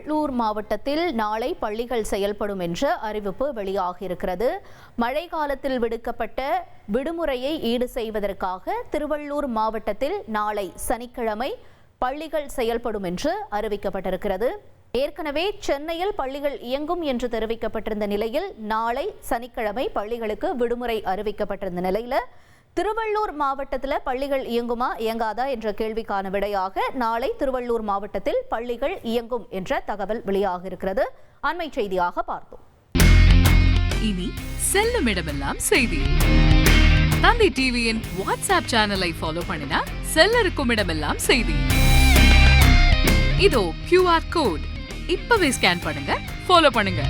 திருவள்ளூர் மாவட்டத்தில் நாளை பள்ளிகள் செயல்படும் என்ற அறிவிப்பு வெளியாகியிருக்கிறது. மழை காலத்தில் விடுக்கப்பட்ட விடுமுறையை ஈடு செய்வதற்காக திருவள்ளூர் மாவட்டத்தில் நாளை சனிக்கிழமை பள்ளிகள் செயல்படும் என்று அறிவிக்கப்பட்டிருக்கிறது. ஏற்கனவே சென்னையில் பள்ளிகள் இயங்கும் என்று தெரிவிக்கப்பட்டிருந்த நிலையில் நாளை சனிக்கிழமை பள்ளிகளுக்கு விடுமுறை அறிவிக்கப்பட்டிருந்த நிலையில் திருவள்ளூர் மாவட்டத்தில் பள்ளிகள் இயங்குமா இயங்காதா என்ற கேள்விக்கான விடையாக நாளை திருவள்ளூர் மாவட்டத்தில் பள்ளிகள் இயங்கும் என்ற தகவல் வெளியாக இருக்கிறது. அண்மை செய்தியாக பார்த்தோம். இனி செல்லும் இடமெல்லாம் செய்தி. தந்தி டிவியின் வாட்ஸ்அப் சேனலை ஃபாலோ பண்ணினா செல்ல இருக்கும் இடமெல்லாம் செய்தி. இதோ QR கோட் இப்பவே ஸ்கேன் பண்ணுங்க, ஃபாலோ பண்ணுங்க.